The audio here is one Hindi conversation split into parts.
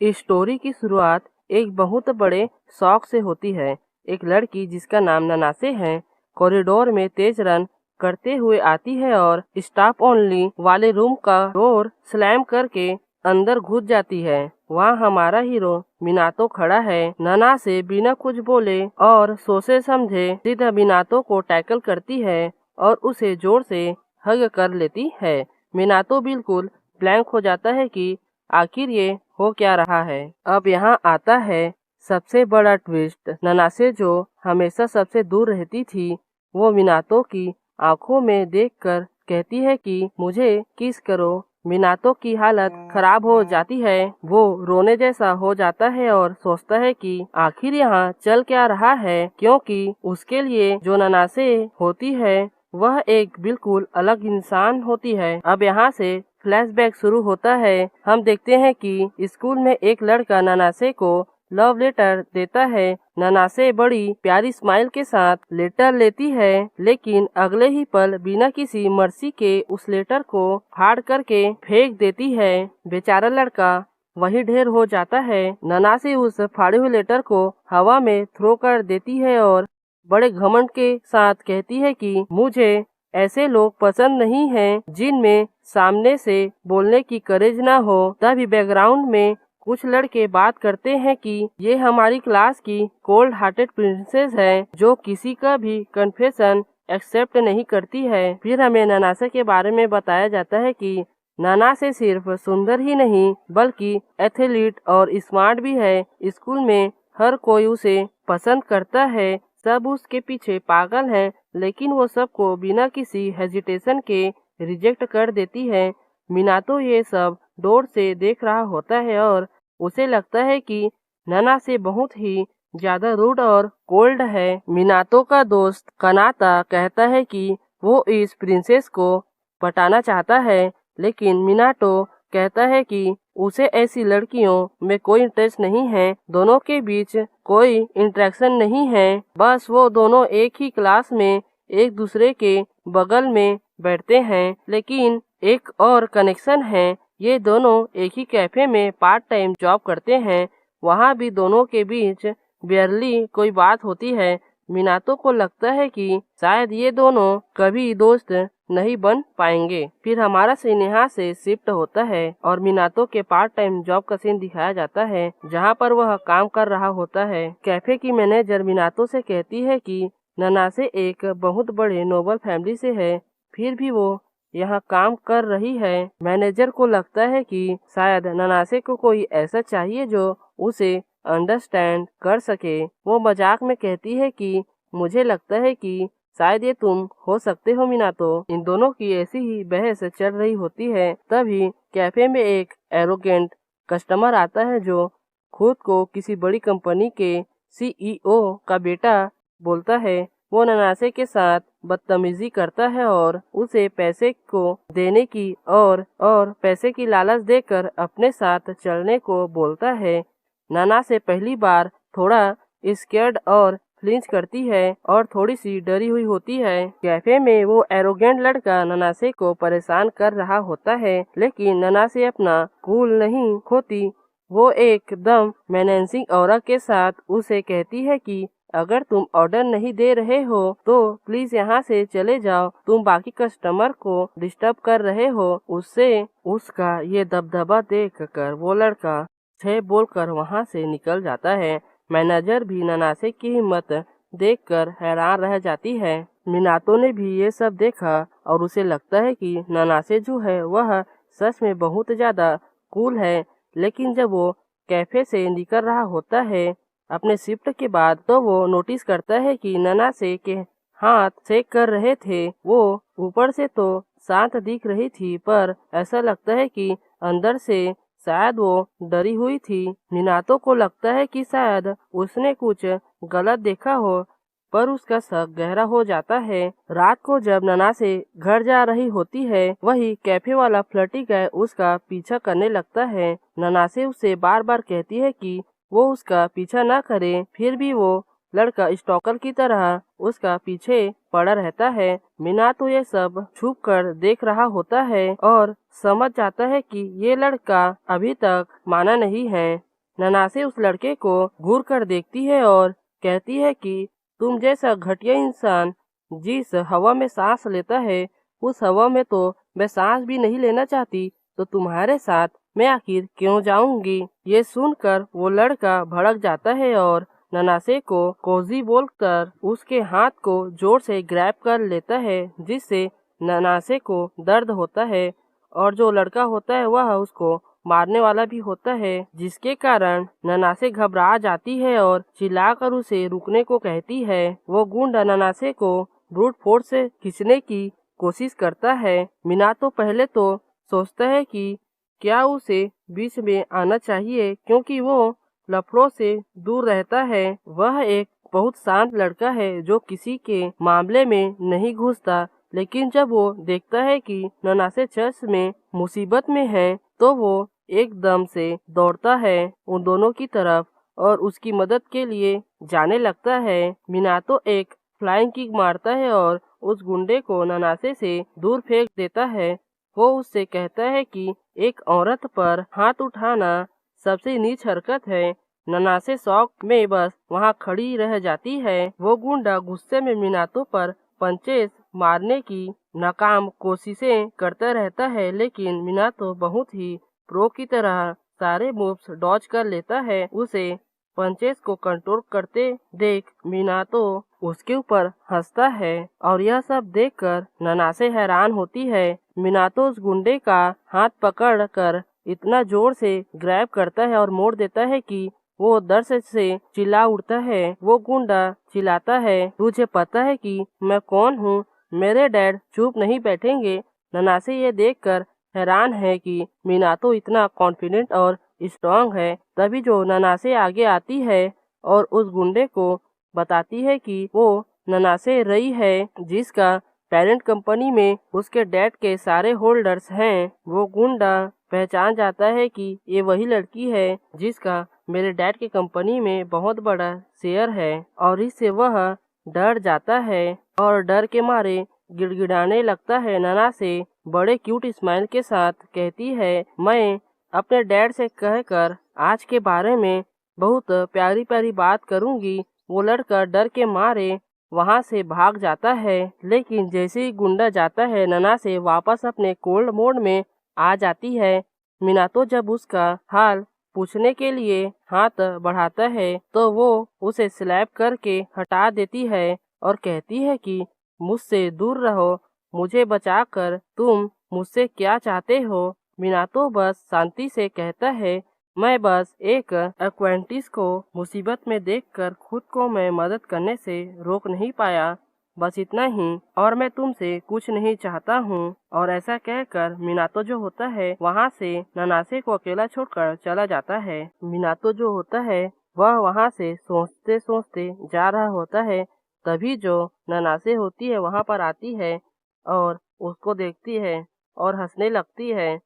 इस स्टोरी की शुरुआत एक बहुत बड़े शौक से होती है। एक लड़की जिसका नाम ननासे है, कॉरिडोर में तेज रन करते हुए आती है और स्टाफ ओनली वाले रूम का डोर स्लैम करके अंदर घुस जाती है। वहाँ हमारा हीरो मिनातो खड़ा है। ननासे बिना कुछ बोले और सोचे समझे सीधा मिनातो को टैकल करती है और उसे जोर से हग कर लेती है। मिनातो बिल्कुल ब्लैंक हो जाता है कि आखिर ये हो क्या रहा है। अब यहाँ आता है सबसे बड़ा ट्विस्ट। ननासे जो हमेशा सबसे दूर रहती थी, वो मिनातो की आंखों में देखकर कहती है कि मुझे किस करो। मिनातो की हालत खराब हो जाती है। वो रोने जैसा हो जाता है और सोचता है कि आखिर यहाँ चल क्या रहा है, क्योंकि उसके लिए जो ननासे होती है वह एक बिल्कुल अलग इंसान होती है। अब यहाँ से फ्लैशबैक शुरू होता है। हम देखते हैं कि स्कूल में एक लड़का ननासे को लव लेटर देता है। ननासे बड़ी प्यारी स्माइल के साथ लेटर लेती है, लेकिन अगले ही पल बिना किसी मर्जी के उस लेटर को फाड़ करके फेंक देती है। बेचारा लड़का वही ढेर हो जाता है। ननासे उस फाड़े हुए लेटर को हवा में थ्रो कर देती है और बड़े घमंड के साथ कहती है कि मुझे ऐसे लोग पसंद नहीं हैं जिनमें सामने से बोलने की करेज ना हो। तभी बैकग्राउंड में कुछ लड़के बात करते हैं कि ये हमारी क्लास की कोल्ड हार्टेड प्रिंसेस है, जो किसी का भी कन्फेशन एक्सेप्ट नहीं करती है। फिर हमें ननासे के बारे में बताया जाता है कि ननासे सिर्फ सुंदर ही नहीं बल्कि एथलीट और स्मार्ट भी है। स्कूल में हर कोई उसे पसंद करता है, सब उसके पीछे पागल हैं, लेकिन वो सबको बिना किसी हेजिटेशन के रिजेक्ट कर देती है। मिनातो ये सब दूर से देख रहा होता है और उसे लगता है कि ननासे बहुत ही ज्यादा रूड और कोल्ड है। मिनातो का दोस्त कनाता कहता है कि वो इस प्रिंसेस को पटाना चाहता है, लेकिन मिनाटो कहता है कि उसे ऐसी लड़कियों में कोई इंटरेस्ट नहीं है। दोनों के बीच कोई इंटरेक्शन नहीं है, बस वो दोनों एक ही क्लास में एक दूसरे के बगल में बैठते हैं। लेकिन एक और कनेक्शन है, ये दोनों एक ही कैफे में पार्ट टाइम जॉब करते हैं। वहाँ भी दोनों के बीच बेयरली कोई बात होती है। मिनातो को लगता है कि शायद ये दोनों कभी दोस्त नहीं बन पाएंगे। फिर हमारा सीन यहाँ से शिफ्ट होता है और मिनातो के पार्ट टाइम जॉब का सीन दिखाया जाता है, जहाँ पर वह काम कर रहा होता है। कैफे की मैनेजर मिनातो से कहती है कि ननासे एक बहुत बड़े नोबल फैमिली से है, फिर भी वो यहाँ काम कर रही है। मैनेजर को लगता है कि शायद ननासे को कोई ऐसा चाहिए जो उसे अंडरस्टैंड कर सके। वो मजाक में कहती है कि मुझे लगता है कि शायद ये तुम हो सकते हो मिनातो। इन दोनों की ऐसी ही बहस चल रही होती है। तभी कैफे में एक एरोगेंट कस्टमर आता है जो खुद को किसी बड़ी कंपनी के सीईओ का बेटा बोलता है। वो ननासे के साथ बदतमीजी करता है और उसे पैसे को देने की और पैसे की लालच देकर अपने साथ चलने को बोलता है। ननासे पहली बार थोड़ा स्केर्ड और फ्लिंच करती है और थोड़ी सी डरी हुई होती है। कैफे में वो एरोगेंट लड़का ननासे को परेशान कर रहा होता है, लेकिन ननासे अपना कूल नहीं खोती। वो एकदम मैनेजिंग ऑरा के साथ उसे कहती है कि अगर तुम ऑर्डर नहीं दे रहे हो तो प्लीज यहाँ से चले जाओ, तुम बाकी कस्टमर को डिस्टर्ब कर रहे हो। उससे उसका ये दबदबा देख कर वो लड़का छह बोलकर वहाँ से निकल जाता है। मैनेजर भी ननासे की हिम्मत देखकर हैरान रह जाती है। मिनातो ने भी ये सब देखा और उसे लगता है कि ननासे जो है वह सच में बहुत ज्यादा कूल है। लेकिन जब वो कैफे से निकल रहा होता है अपने शिफ्ट के बाद, तो वो नोटिस करता है कि ननासे के हाथ चेक कर रहे थे। वो ऊपर से तो शांत दिख रही थी, पर ऐसा लगता है कि अंदर से शायद वो डरी हुई थी। मिनातो को लगता है कि शायद उसने कुछ गलत देखा हो, पर उसका शक गहरा हो जाता है। रात को जब ननासे घर जा रही होती है, वही कैफे वाला फ्लर्टी गाय उसका पीछा करने लगता है। ननासे उसे बार बार कहती है कि वो उसका पीछा ना करे, फिर भी वो लड़का स्टॉकर की तरह उसका पीछे पड़ा रहता है। मीनातो ये सब छुप कर देख रहा होता है और समझ जाता है कि ये लड़का अभी तक माना नहीं है। ननासे उस लड़के को घूर कर देखती है और कहती है कि तुम जैसा घटिया इंसान जिस हवा में सांस लेता है उस हवा में तो मैं सांस भी नहीं लेना चाहती, तो तुम्हारे साथ मैं आखिर क्यों जाऊंगी। ये सुनकर वो लड़का भड़क जाता है और ननासे को कोजी बोलकर उसके हाथ को जोर से ग्रैब कर लेता है, जिससे ननासे को दर्द होता है और जो लड़का होता है वह उसको मारने वाला भी होता है, जिसके कारण ननासे घबरा जाती है और चिल्लाकर उसे रुकने को कहती है। वो गुंडा ननासे को ब्रूट फोर्स से खींचने की कोशिश करता है। मीनातो पहले तो सोचता है कि क्या उसे बीच में आना चाहिए, क्योंकि वो लफड़ों से दूर रहता है। वह एक बहुत शांत लड़का है जो किसी के मामले में नहीं घुसता, लेकिन जब वो देखता है कि ननासे चर्च में मुसीबत में है तो वो एकदम से दौड़ता है उन दोनों की तरफ और उसकी मदद के लिए जाने लगता है। मीनातो एक फ्लाइंग किक मारता है और उस गुंडे को ननासे से दूर फेंक देता है। वो उससे कहता है कि एक औरत पर हाथ उठाना सबसे नीच हरकत है। ननासे शौक में बस वहाँ खड़ी रह जाती है। वो गुंडा गुस्से में मीनातो पर पंचेस मारने की नाकाम कोशिशें करता रहता है, लेकिन मीनातो बहुत ही प्रो की तरह सारे मूव्स डॉज कर लेता है। उसे पंचेस को कंट्रोल करते देख मीनातो उसके ऊपर हंसता है और यह सब देखकर ननासे हैरान होती है। मीनातो उस गुंडे का हाथ पकड़ कर इतना जोर से ग्रैब करता है और मोड़ देता है कि वो दर्द से चिल्ला उठता है। वो गुंडा चिल्लाता है, तुझे पता है कि मैं कौन हूँ? मेरे डैड चुप नहीं बैठेंगे। ननासे ये देखकर हैरान है कि मीनातो इतना कॉन्फिडेंट और स्ट्रांग है। तभी जो ननासे आगे आती है और उस गुंडे को बताती है कि वो ननासे रई है, जिसका पेरेंट कंपनी में उसके डैड के सारे होल्डर्स हैं। वो गुंडा पहचान जाता है कि ये वही लड़की है जिसका मेरे डैड के कंपनी में बहुत बड़ा शेयर है, और इससे वह डर जाता है और डर के मारे गिड़गिड़ाने लगता है। ननासे बड़े क्यूट स्माइल के साथ कहती है, मैं अपने डैड से कहकर आज के बारे में बहुत प्यारी प्यारी बात करूंगी। वो लड़का डर के मारे वहां से भाग जाता है, लेकिन जैसे ही गुंडा जाता है ननासे वापस अपने कोल्ड मोड में आ जाती है। मीनातो जब उसका हाल पूछने के लिए हाथ बढ़ाता है तो वो उसे स्लैप करके हटा देती है और कहती है कि मुझसे दूर रहो, मुझे बचाकर तुम मुझसे क्या चाहते हो। मीनातो बस शांति से कहता है, मैं बस एक एक्वेंटिस को मुसीबत में देखकर खुद को मैं मदद करने से रोक नहीं पाया, बस इतना ही, और मैं तुमसे कुछ नहीं चाहता हूँ। और ऐसा कहकर मीनातो जो होता है वहाँ से ननासे को अकेला छोड़कर चला जाता है। मीनातो जो होता है वह वहाँ से सोचते सोचते जा रहा होता है, तभी जो ननासे होती है वहाँ पर आती है और उसको देखती है और हंसने लगती है।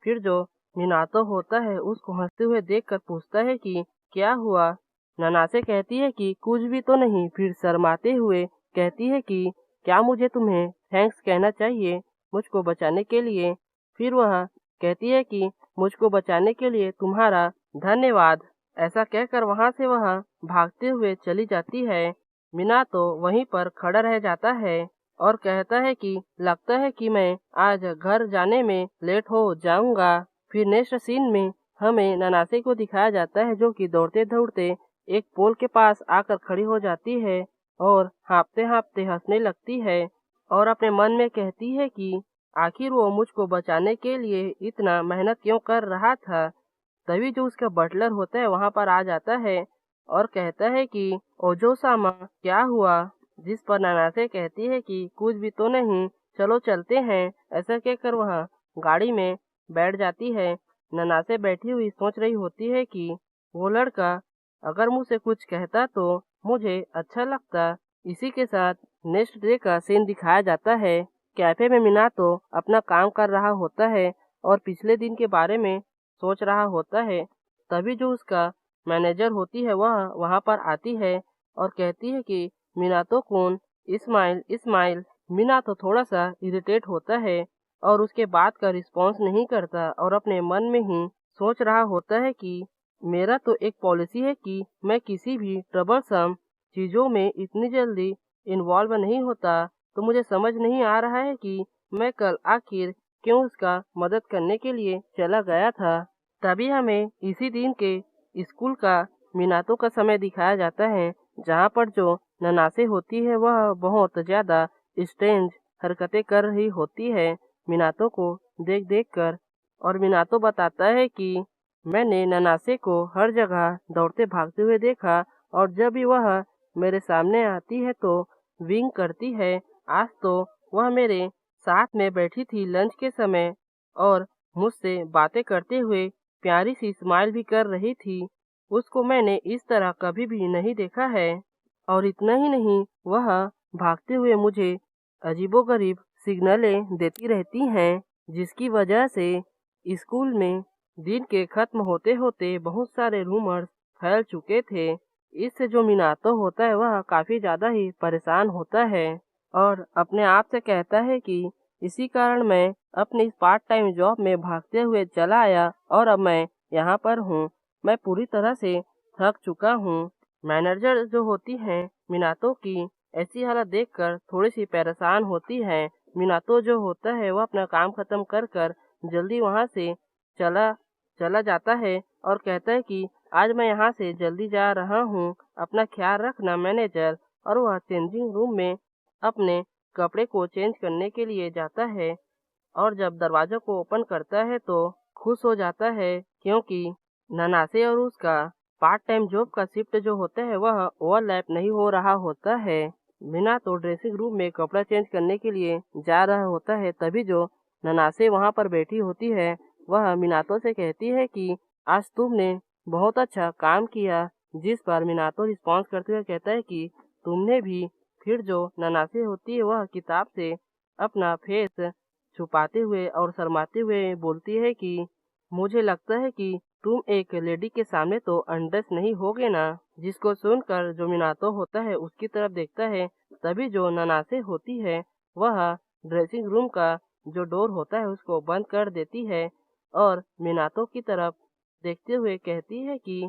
फिर जो मीनातो होता है उसको हंसते हुए देखकर पूछता है कि क्या हुआ। ननासे कहती है कि कुछ भी तो नहीं। फिर शर्माते हुए कहती है कि क्या मुझे तुम्हें थैंक्स कहना चाहिए मुझको बचाने के लिए। फिर वह कहती है कि मुझको बचाने के लिए तुम्हारा धन्यवाद। ऐसा कहकर वहाँ से वह भागते हुए चली जाती है। मीनातो वहीं पर खड़ा रह जाता है और कहता है कि लगता है कि मैं आज घर जाने में लेट हो जाऊंगा। फिर नेक्स्ट सीन में हमें ननासे को दिखाया जाता है जो कि दौड़ते दौड़ते एक पोल के पास आकर खड़ी हो जाती है और हाँफते हाँफते हंसने लगती है और अपने मन में कहती है कि आखिर वो मुझको बचाने के लिए इतना मेहनत क्यों कर रहा था। तभी जो उसका बटलर होता है वहाँ पर आ जाता है और कहता है कि ओजो-सामा क्या हुआ, जिस पर ननासे कहती है कि कुछ भी तो नहीं, चलो चलते हैं। ऐसा कहकर वह गाड़ी में बैठ जाती है। ननासे बैठी हुई सोच रही होती है कि वो लड़का अगर मुझसे कुछ कहता तो मुझे अच्छा लगता। इसी के साथ नेक्स्ट डे का सीन दिखाया जाता है। कैफे में मीनातो अपना काम कर रहा होता है और पिछले दिन के बारे में सोच रहा होता है। तभी जो उसका मैनेजर होती है वह वहाँ पर आती है और कहती है कि मिनातो कौन, इस्माइल इस्माइल। मिनातो थोड़ा सा इरिटेट होता है और उसके बात का रिस्पॉन्स नहीं करता और अपने मन में ही सोच रहा होता है कि मेरा तो एक पॉलिसी है कि मैं किसी भी ट्रबलसम चीज़ों में इतनी जल्दी इन्वॉल्व नहीं होता, तो मुझे समझ नहीं आ रहा है कि मैं कल आखिर क्यों उसका मदद करने के लिए चला गया था। तभी हमें इसी दिन के स्कूल का मिनातो का समय दिखाया जाता है, जहाँ पर जो ननासे होती है वह बहुत ज़्यादा स्ट्रेंज हरकतें कर रही होती है मिनातो को देख देख कर। और मिनातो बताता है कि मैंने ननासे को हर जगह दौड़ते भागते हुए देखा और जब भी वह मेरे सामने आती है तो विंग करती है। आज तो वह मेरे साथ में बैठी थी लंच के समय और मुझसे बातें करते हुए प्यारी सी स्माइल भी कर रही थी। उसको मैंने इस तरह कभी भी नहीं देखा है। और इतना ही नहीं, वह भागते हुए मुझे अजीबोगरीब सिग्नलें देती रहती हैं, जिसकी वजह से स्कूल में दिन के खत्म होते होते बहुत सारे रूमर्स फैल चुके थे। इससे जो मिनातो होता है वह काफ़ी ज़्यादा ही परेशान होता है और अपने आप से कहता है कि इसी कारण मैं अपनी इस पार्ट टाइम जॉब में भागते हुए चला आया और अब मैं यहाँ पर हूँ। मैं पूरी तरह से थक चुका हूँ। मैनेजर जो होती हैं मिनातो की ऐसी हालत देखकर थोड़ी सी परेशान होती है। मिनातो जो होता है वह अपना काम खत्म कर कर जल्दी वहाँ से चला चला जाता है और कहता है कि आज मैं यहाँ से जल्दी जा रहा हूँ, अपना ख्याल रखना मैनेजर। और वह चेंजिंग रूम में अपने कपड़े को चेंज करने के लिए जाता है और जब दरवाज़ा को ओपन करता है तो खुश हो जाता है, क्योंकि ननासे और उसका पार्ट टाइम जॉब का शिफ्ट जो होता है वह ओवरलैप नहीं हो रहा होता है। मीना तो ड्रेसिंग रूम में कपड़ा चेंज करने के लिए जा रहा होता है, तभी जो ननासे वहाँ पर बैठी होती है वह मिनातो से कहती है कि आज तुमने बहुत अच्छा काम किया। जिस पर मिनातो रिस्पॉन्स करते हुए कहता है कि तुमने भी। फिर जो ननासे होती है वह किताब से अपना फेस छुपाते हुए और शर्माते हुए बोलती है कि मुझे लगता है कि तुम एक लेडी के सामने तो अनड्रेस नहीं होगे ना। जिसको सुनकर जो मिनातो होता है उसकी तरफ देखता है, तभी जो ननासे होती है वह ड्रेसिंग रूम का जो डोर होता है उसको बंद कर देती है और मिनातो की तरफ देखते हुए कहती है कि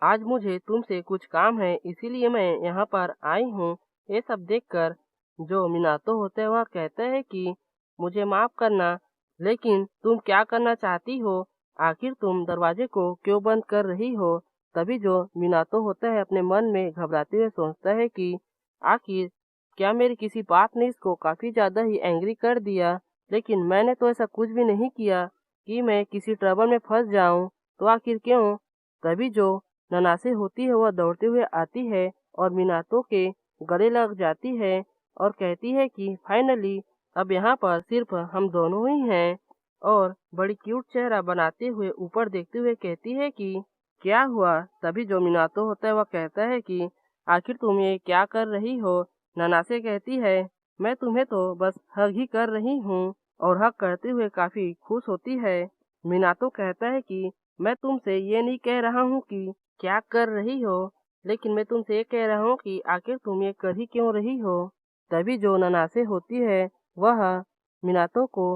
आज मुझे तुमसे कुछ काम है, इसीलिए मैं यहाँ पर आई हूँ। ये सब देखकर जो मिनातो होता है वह कहता है कि मुझे माफ करना, लेकिन तुम क्या करना चाहती हो? आखिर तुम दरवाजे को क्यों बंद कर रही हो? तभी जो मिनातो होता है अपने मन में घबराते हुए सोचता है कि आखिर क्या मेरी किसी बात ने इसको काफी ज्यादा ही एंग्री कर दिया। लेकिन मैंने तो ऐसा कुछ भी नहीं किया कि मैं किसी ट्रबल में फंस जाऊं, तो आखिर क्यों? तभी जो ननासे होती है वह दौड़ते हुए आती है और मिनातो के गले लग जाती है और कहती है कि फाइनली अब यहाँ पर सिर्फ हम दोनों ही हैं। और बड़ी क्यूट चेहरा बनाते हुए ऊपर देखते हुए कहती है कि क्या हुआ? तभी जो मिनातो होता है वह कहता है कि आखिर तुम ये क्या कर रही हो? ननासे कहती है मैं तुम्हें तो बस हग ही कर रही हूँ, और हग करते हुए काफी खुश होती है। मिनातो कहता है कि मैं तुमसे ये नहीं कह रहा हूँ कि क्या कर रही हो, लेकिन मैं तुमसे ये कह रहा हूँ कि आखिर तुम ये कर ही क्यों रही हो। तभी जो ननासे होती है वह मिनातो को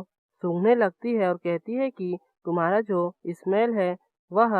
सूंघने लगती है और कहती है कि तुम्हारा जो स्मेल है वह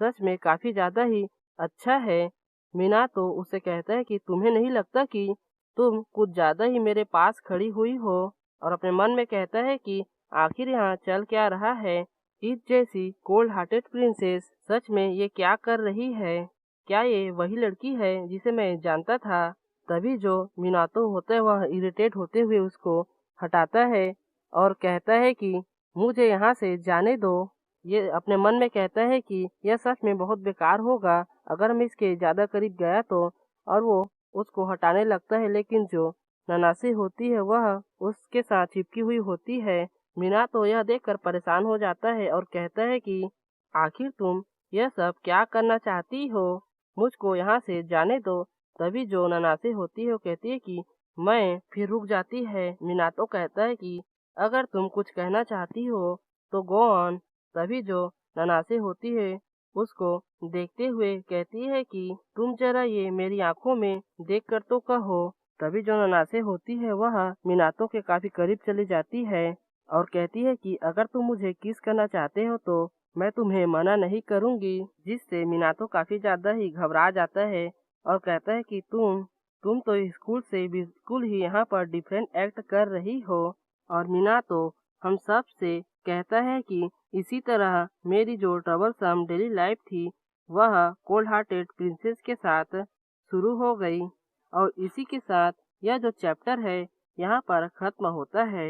सच में काफी ज्यादा ही अच्छा है। मिनातो उससे कहता है कि तुम्हें नहीं लगता कि तुम कुछ ज्यादा ही मेरे पास खड़ी हुई हो? और अपने मन में कहता है कि आखिर यहाँ चल क्या रहा है? इस जैसी कोल्ड हार्टेड प्रिंसेस सच में ये क्या कर रही है? क्या ये वही लड़की है जिसे मैं जानता था? तभी जो मिनातो होता है वह इरिटेट होते हुए उसको हटाता है और कहता है कि मुझे यहाँ से जाने दो। ये अपने मन में कहता है कि यह सच में बहुत बेकार होगा अगर मैं इसके ज़्यादा करीब गया तो। और वो उसको हटाने लगता है, लेकिन जो ननासी होती है वह उसके साथ चिपकी हुई होती है। मीना तो यह देखकर परेशान हो जाता है और कहता है कि आखिर तुम यह सब क्या करना चाहती हो? मुझको यहाँ से जाने दो। तभी जो ननासी होती है वो कहती है कि मैं फिर रुक जाती है। मीनातो कहता है कि अगर तुम कुछ कहना चाहती हो तो गो ऑन। तभी जो ननासे होती है उसको देखते हुए कहती है कि तुम जरा ये मेरी आंखों में देख कर तो कहो। तभी जो ननासे होती है वह मीनातो के काफी करीब चली जाती है और कहती है कि अगर तुम मुझे किस करना चाहते हो तो मैं तुम्हें मना नहीं करूंगी। जिससे मीनातो काफी ज्यादा ही घबरा जाता है और कहता है कि तुम तो स्कूल से बिल्कुल ही यहाँ पर डिफरेंट एक्ट कर रही हो। और मीनातो हम सब से कहता है कि इसी तरह मेरी जो ट्रबलसम डेली लाइफ थी वह कोल्ड हार्टेड प्रिंसेस के साथ शुरू हो गई। और इसी के साथ यह जो चैप्टर है यहाँ पर खत्म होता है।